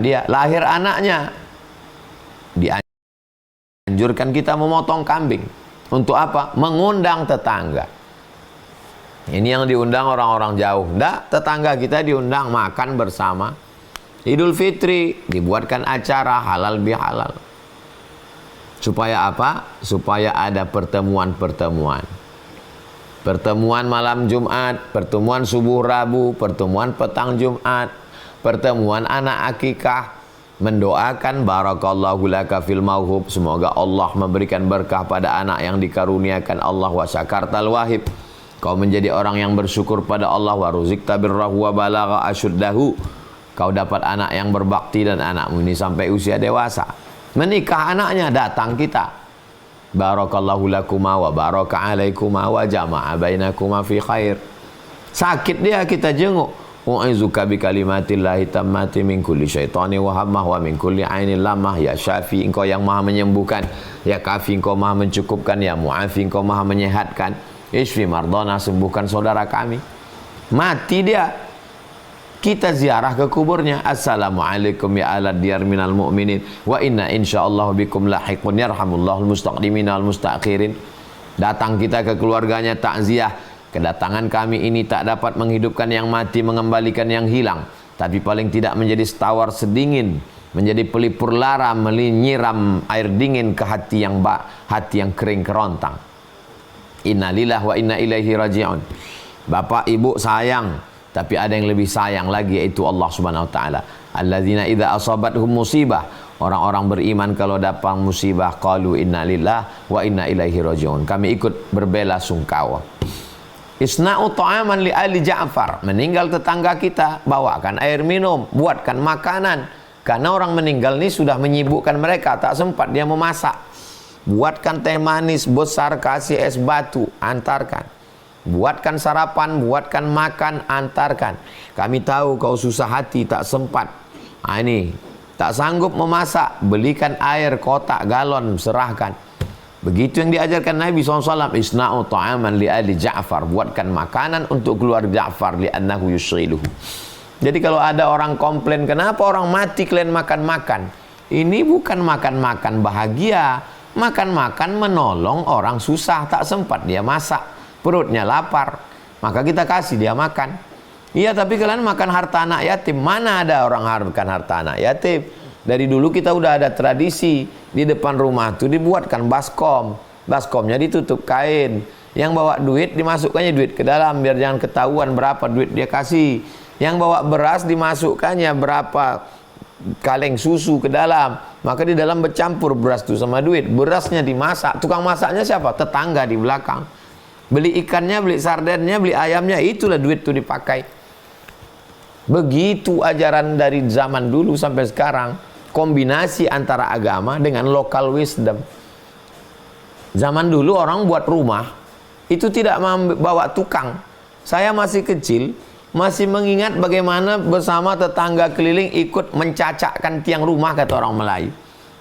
dia, lahir anaknya, dianjurkan kita memotong kambing. Untuk apa? Mengundang tetangga. Ini yang diundang orang-orang jauh. Nggak, tetangga kita diundang makan bersama. Idul Fitri dibuatkan acara halal bihalal. Supaya apa? Supaya ada pertemuan-pertemuan. Pertemuan malam Jumat, pertemuan subuh Rabu, pertemuan petang Jumat, pertemuan anak akikah, mendoakan barakallahu laka fil mauhub, semoga Allah memberikan berkah pada anak yang dikaruniakan Allah, wa syakartal wahib, kau menjadi orang yang bersyukur pada Allah, wa ruzikta birrahu wa balagha asyuddahu, kau dapat anak yang berbakti dan anakmu ini sampai usia dewasa. Menikah anaknya, datang kita, barakallahu lakuma wa baraka alaikuma wa jama'a bainakuma fi khair. Sakit dia, kita jenguk, u'izuka bi kalimatillahi tammati min kulli syaitani wa hammah wa min kulli ainin lamah. Ya Syafi, engkau yang maha menyembuhkan. Ya Kafi, engkau maha mencukupkan. Ya Mu'afi, engkau maha menyehatkan. Isfi mardana, sembuhkan saudara kami. Mati dia, kita ziarah ke kuburnya. Assalamualaikum ya ala diyar minal mu'minin wa inna insyaallah bikum lahiqun yarhamullahul mustaqdimin wal mustakhirin. Datang kita ke keluarganya, takziah. Kedatangan kami ini tak dapat menghidupkan yang mati, mengembalikan yang hilang, tapi paling tidak menjadi setawar sedingin, menjadi pelipur lara, menyiram air dingin ke hati yang kering kerontang. Innalillahi wa inna ilaihi raji'un. Bapak ibu sayang, tapi ada yang lebih sayang lagi, yaitu Allah Subhanahu wa taala. Alladzina idza asabathum musibah, orang-orang beriman kalau datang musibah qalu innalillahi wa inna ilaihi raji'un, kami ikut berbela sungkawa. Isna'u ta'aman li ali Ja'far, meninggal tetangga kita, bawakan air minum, buatkan makanan, karena orang meninggal ini sudah menyibukkan mereka, tak sempat dia memasak. Buatkan teh manis besar, kasih es batu, antarkan. Buatkan sarapan, buatkan makan, antarkan. Kami tahu kau susah hati, tak sempat. Ini tak sanggup memasak, belikan air kotak galon, serahkan. Begitu yang diajarkan Nabi SAW. Isna'u ta'aman li ali Ja'far, buatkan makanan untuk keluarga Ja'far, li'annahu yusghiluhu. Jadi kalau ada orang komplain, kenapa orang mati kalian makan-makan? Ini bukan makan-makan bahagia, makan-makan menolong orang susah, tak sempat dia masak, perutnya lapar, maka kita kasih dia makan. Iya, tapi kalian makan harta anak yatim. Mana ada orang makan harta anak yatim? Dari dulu kita udah ada tradisi, di depan rumah tuh dibuatkan baskom, baskomnya ditutup kain, yang bawa duit dimasukkannya duit ke dalam biar jangan ketahuan berapa duit dia kasih, yang bawa beras dimasukkannya berapa kaleng susu ke dalam, maka di dalam bercampur beras itu sama duit, berasnya dimasak, tukang masaknya siapa? Tetangga di belakang. Beli ikannya, beli sardennya, beli ayamnya, itulah duit itu dipakai. Begitu ajaran dari zaman dulu sampai sekarang. Kombinasi antara agama dengan local wisdom. Zaman dulu orang buat rumah itu tidak membawa tukang. Saya masih kecil, masih mengingat bagaimana bersama tetangga keliling ikut mencacakkan tiang rumah, kata orang Melayu.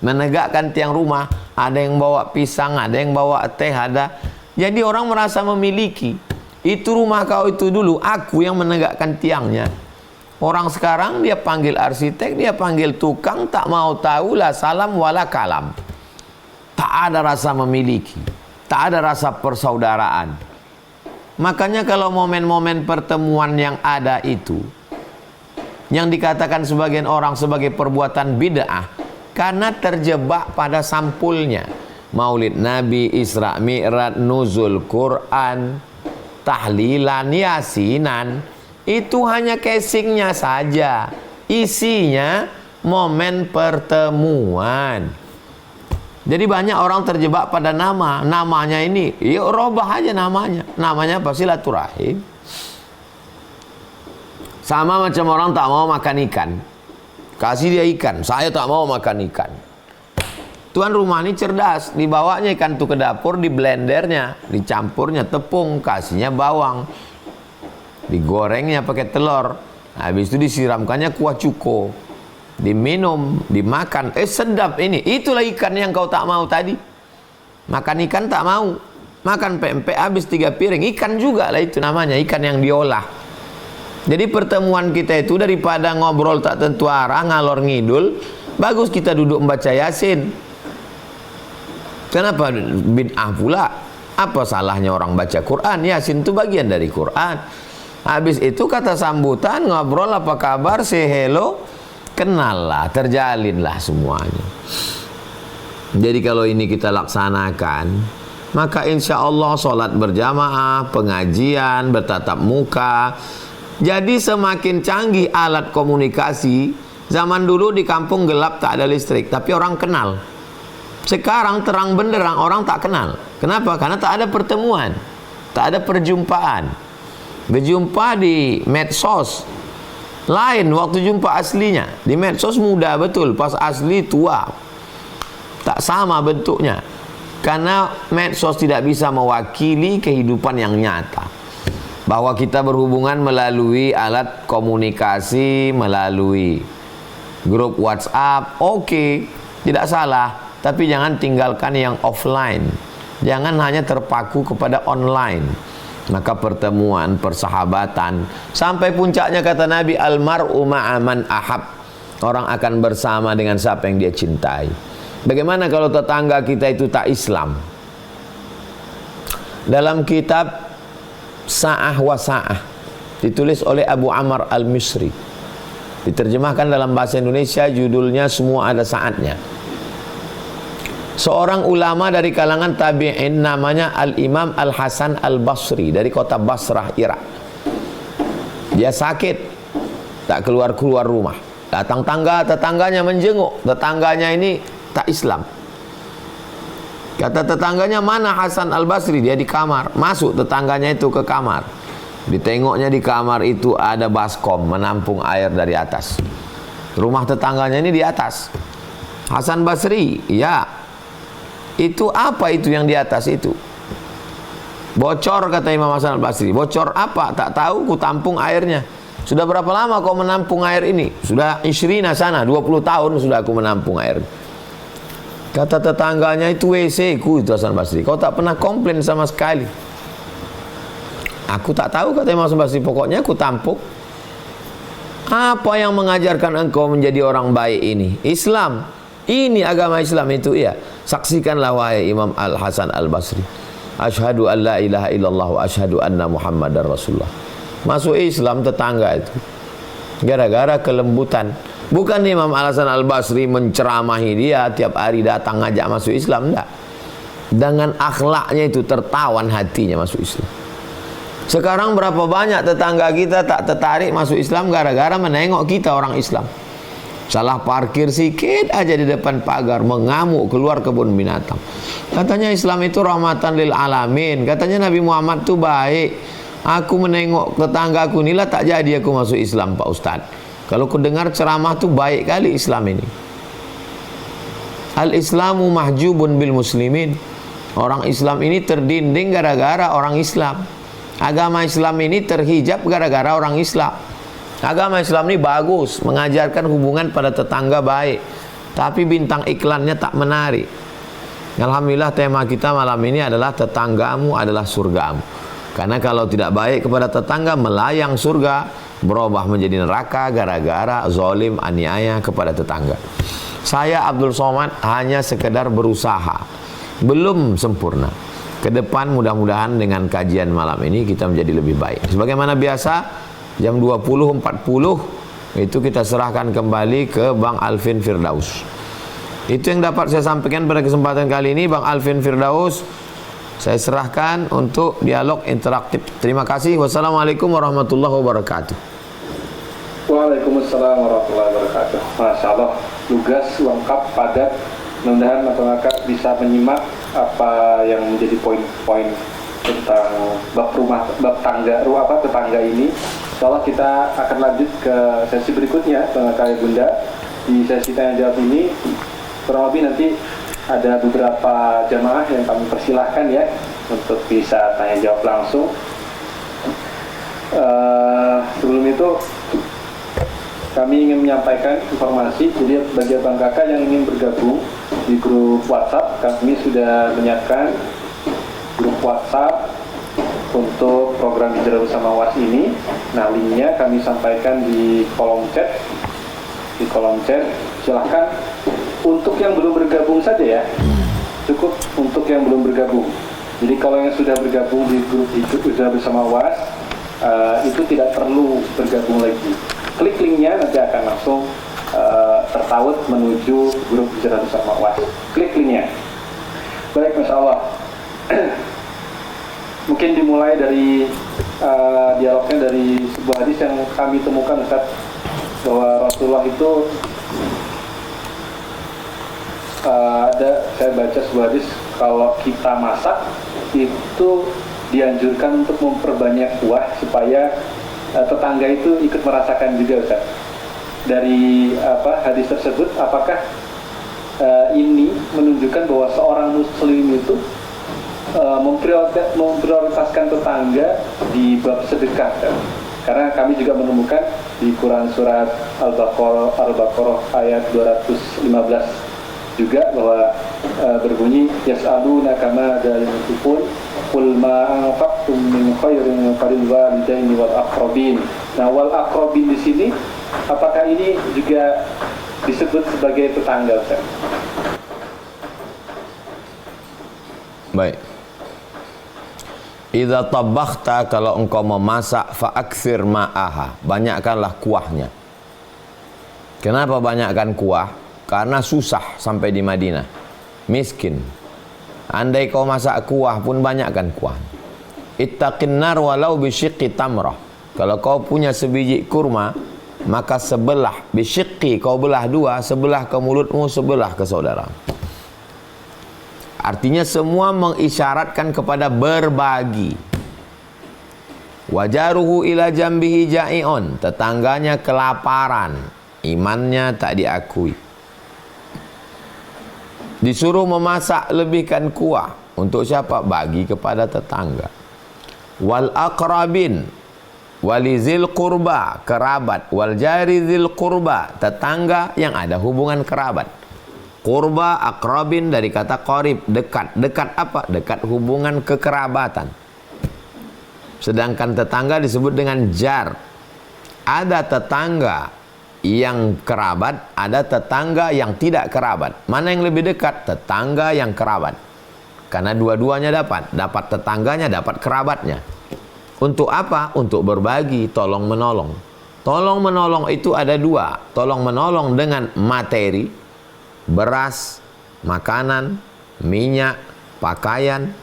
Menegakkan tiang rumah, ada yang bawa pisang, ada yang bawa teh, ada. Jadi orang merasa memiliki. Itu rumah kau itu dulu, aku yang menegakkan tiangnya. Orang sekarang dia panggil arsitek, dia panggil tukang, tak mau tahu lah salam wala kalam. Tak ada rasa memiliki, tak ada rasa persaudaraan. Makanya kalau momen-momen pertemuan yang ada itu, yang dikatakan sebagian orang sebagai perbuatan bid'ah, karena terjebak pada sampulnya. Maulid Nabi, Isra Mi'raj, nuzul Quran, tahlilan, yasinan, itu hanya casingnya saja, isinya momen pertemuan. Jadi banyak orang terjebak pada namanya ini, yuk robah aja namanya apa? Silaturahim. Sama macam orang tak mau makan ikan, kasih dia ikan, saya tak mau makan ikan. Tuan rumah ini cerdas, dibawanya ikan itu ke dapur, di blendernya, dicampurnya tepung, kasihnya bawang, digorengnya pakai telur, habis itu disiramkannya kuah cuko, diminum, dimakan, sedap ini. Itulah ikan yang kau tak mau tadi. Makan ikan tak mau, makan pempek habis 3 piring, ikan juga lah itu namanya, ikan yang diolah. Jadi pertemuan kita itu daripada ngobrol tak tentu arah, ngalor ngidul, bagus kita duduk membaca Yasin. Kenapa bid'ah pula? Apa salahnya orang baca Quran? Yasin itu bagian dari Quran. Habis itu kata sambutan, ngobrol apa kabar, say hello, kenal lah, terjalinlah semuanya. Jadi kalau ini kita laksanakan, maka insya Allah sholat berjamaah, pengajian, bertatap muka. Jadi semakin canggih alat komunikasi. Zaman dulu di kampung gelap, tak ada listrik, tapi orang kenal. Sekarang terang benderang, orang tak kenal. Kenapa? Karena tak ada pertemuan, tak ada perjumpaan. Berjumpa di medsos lain waktu jumpa aslinya. Di medsos muda betul, pas asli tua, tak sama bentuknya. Karena medsos tidak bisa mewakili kehidupan yang nyata. Bahwa kita berhubungan melalui alat komunikasi, melalui grup WhatsApp, oke, tidak salah. Tapi jangan tinggalkan yang offline. Jangan hanya terpaku kepada online. Maka pertemuan, persahabatan, sampai puncaknya kata Nabi, almar'u ma'aman ahab. Orang akan bersama dengan siapa yang dia cintai. Bagaimana kalau tetangga kita itu tak Islam? Dalam kitab Sa'ah wa Sa'ah, ditulis oleh Abu Amr al-Misri, diterjemahkan dalam bahasa Indonesia, judulnya Semua Ada Saatnya. Seorang ulama dari kalangan tabi'in namanya Al-Imam Al-Hasan Al-Basri dari kota Basrah, Irak. Dia sakit, tak keluar-keluar rumah. Datang tetangganya menjenguk. Tetangganya ini tak Islam. Kata tetangganya, mana Hasan Al-Basri? Dia di kamar. Masuk tetangganya itu ke kamar. Ditengoknya di kamar itu ada baskom menampung air dari atas. Rumah tetangganya ini di atas. Hasan Basri, ya. Itu apa itu yang di atas itu? Bocor, kata Imam Hasan Al-Basri. Bocor apa? Tak tahu, ku tampung airnya. Sudah berapa lama kau menampung air ini? Sudah isyrina sana, 20 tahun sudah aku menampung air. Kata tetangganya, itu WC ku itu Hasan Basri. Kau tak pernah komplain sama sekali. Aku tak tahu, kata Imam Hasan Basri. Pokoknya aku tampung. Apa yang mengajarkan engkau menjadi orang baik ini? Islam. Ini agama Islam itu, ya. Saksikanlah wahai Imam Al-Hasan Al-Basri. Asyhadu an la ilaha illallah wa asyhadu anna Muhammadar Rasulullah. Masuk Islam tetangga itu gara-gara kelembutan. Bukan Imam Al-Hasan Al-Basri menceramahi dia tiap hari datang ngajak masuk Islam, enggak. Dengan akhlaknya itu tertawan hatinya masuk Islam. Sekarang berapa banyak tetangga kita tak tertarik masuk Islam gara-gara menengok kita orang Islam. Salah parkir sikit aja di depan pagar, mengamuk keluar kebun binatang. Katanya Islam itu rahmatan lil alamin. Katanya Nabi Muhammad itu baik. Aku menengok tetanggaku inilah tak jadi aku masuk Islam, Pak Ustadz. Kalau ku dengar ceramah tuh baik kali Islam ini. Al-Islamu mahjubun bil muslimin. Orang Islam ini terdinding gara-gara orang Islam. Agama Islam ini terhijab gara-gara orang Islam. Agama Islam ini bagus, mengajarkan hubungan pada tetangga baik. Tapi bintang iklannya tak menarik. Alhamdulillah tema kita malam ini adalah tetanggamu adalah surgamu. Karena kalau tidak baik kepada tetangga, melayang surga, berubah menjadi neraka gara-gara zalim, aniaya kepada tetangga. Saya Abdul Somad hanya sekedar berusaha, belum sempurna. Ke depan mudah-mudahan dengan kajian malam ini kita menjadi lebih baik. Sebagaimana biasa, jam 20.40 itu kita serahkan kembali ke Bang Alvin Firdaus. Itu yang dapat saya sampaikan pada kesempatan kali ini. Bang Alvin Firdaus, saya serahkan untuk dialog interaktif. Terima kasih. Wassalamualaikum warahmatullahi wabarakatuh. Waalaikumsalam warahmatullahi wabarakatuh. Masya Allah, lugas, lengkap, padat. Mudah-mudahan masyarakat bisa menyimak apa yang menjadi poin-poin tentang bab tetangga ini. Insyaallah kita akan lanjut ke sesi berikutnya, Kakak Bunda. Di sesi tanya jawab ini kurang lebih nanti ada beberapa jamaah yang kami persilahkan ya untuk bisa tanya jawab langsung. Sebelum itu kami ingin menyampaikan informasi. Jadi bagi abang kakak yang ingin bergabung di grup WhatsApp, kami sudah menyiapkan grup WhatsApp untuk program Hijrah Bersama UAS ini. Nah, linknya kami sampaikan di kolom chat. Silahkan untuk yang belum bergabung saja ya, cukup untuk yang belum bergabung. Jadi kalau yang sudah bergabung di grup Hijrah Bersama UAS, itu tidak perlu bergabung lagi. Klik linknya nanti akan langsung tertaut menuju grup Hijrah Bersama UAS. Klik linknya. Baik, Masya Allah. Mungkin dimulai dari dialognya dari sebuah hadis yang kami temukan, Ustaz, bahwa Rasulullah itu saya baca sebuah hadis, kalau kita masak itu dianjurkan untuk memperbanyak kuah supaya tetangga itu ikut merasakan juga, Ustaz. Dari hadis tersebut, apakah ini menunjukkan bahwa seorang muslim itu memprioritaskan tetangga di bab sedekah, kan? Karena kami juga menemukan di Quran surat Al-Baqarah ayat 215 juga bahwa berbunyi yas'alunaka madza yunfiqun qul ma anfaqtum min khairin falil walidaini wal aqrabin. Nah, wal aqrabin di sini apakah ini juga disebut sebagai tetangga, Ustaz? Baik. Idza tabakhta, kalau engkau memasak, fa'aktsir ma'aha, banyakkanlah kuahnya. Kenapa banyakkan kuah? Karena susah sampai di Madinah, miskin. Andai kau masak kuah pun banyakkan kuah. Ittaqin nar walau bisyiqqi tamrah. Kalau kau punya sebiji kurma, maka sebelah, bisyiqqi, kau belah dua, sebelah ke mulutmu, sebelah ke saudara. Artinya semua mengisyaratkan kepada berbagi. Wajaruhu ila jambihi ja'i'un, tetangganya kelaparan, imannya tak diakui. Disuruh memasak, lebihkan kuah. Untuk siapa? Bagi kepada tetangga. Wal aqrabin, walizil qurba, kerabat. Wal jari zil qurba, tetangga yang ada hubungan kerabat. Qurba, aqrabin dari kata qarib, dekat. Dekat apa? Dekat hubungan kekerabatan. Sedangkan tetangga disebut dengan jar. Ada tetangga yang kerabat, ada tetangga yang tidak kerabat. Mana yang lebih dekat? Tetangga yang kerabat. Karena dua-duanya dapat tetangganya, dapat kerabatnya. Untuk apa? Untuk berbagi, tolong menolong. Tolong menolong itu ada dua. Tolong menolong dengan materi, beras, makanan, minyak, pakaian.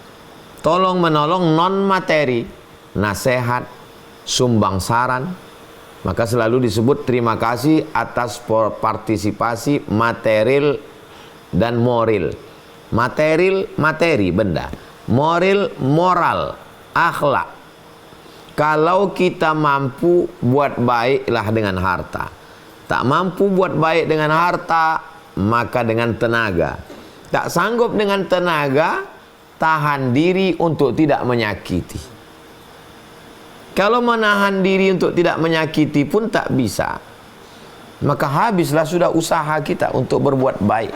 Tolong menolong non materi, nasihat, sumbang saran. Maka selalu disebut terima kasih atas partisipasi material dan moral. Material, materi, benda. Moral, moral, akhlak. Kalau kita mampu buat baiklah dengan harta. Tak mampu buat baik dengan harta, maka dengan tenaga. Tak sanggup dengan tenaga, tahan diri untuk tidak menyakiti. Kalau menahan diri untuk tidak menyakiti pun tak bisa, maka habislah sudah usaha kita untuk berbuat baik.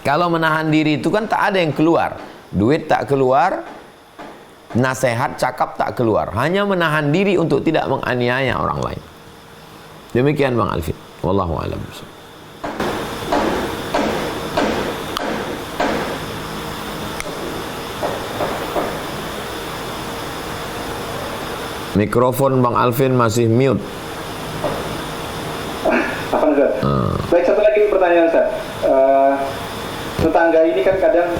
Kalau menahan diri itu kan tak ada yang keluar. Duit tak keluar, nasihat cakap tak keluar. Hanya menahan diri untuk tidak menganiaya orang lain. Demikian Bang Alvin. Wallahu a'lam. Mikrofon Bang Alvin masih mute. Apa Ustaz? Baik, satu lagi pertanyaan Ustaz. Tetangga ini kan kadang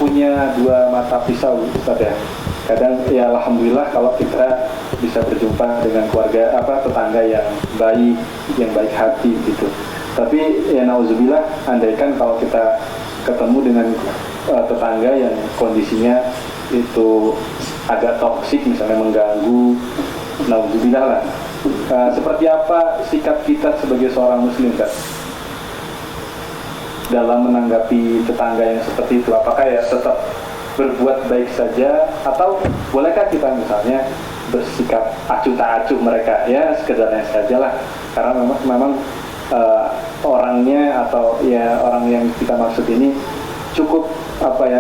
punya dua mata pisau, Ustaz ya. Kadang ya alhamdulillah kalau kita bisa berjumpa dengan keluarga tetangga yang baik hati gitu. Tapi ya nauzubillah, andaikan kalau kita ketemu dengan tetangga yang kondisinya itu agak toksik, misalnya mengganggu, nauzubillah lah. Seperti apa sikap kita sebagai seorang muslim, Kak, dalam menanggapi tetangga yang seperti itu? Apakah ya tetap berbuat baik saja, atau bolehkah kita misalnya bersikap acuh tak acuh mereka, ya sekedarnya saja lah, karena memang orangnya atau ya orang yang kita maksud ini cukup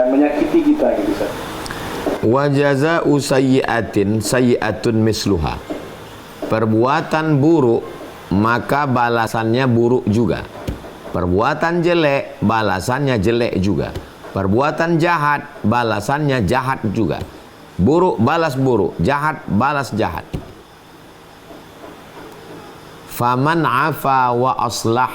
menyakiti kita gitu, Kak. Wa jazaa'u sayyi'atin sayyi'atun misluha. Perbuatan buruk maka balasannya buruk juga. Perbuatan jelek balasannya jelek juga. Perbuatan jahat balasannya jahat juga. Buruk balas buruk, jahat balas jahat. Faman afa wa aslah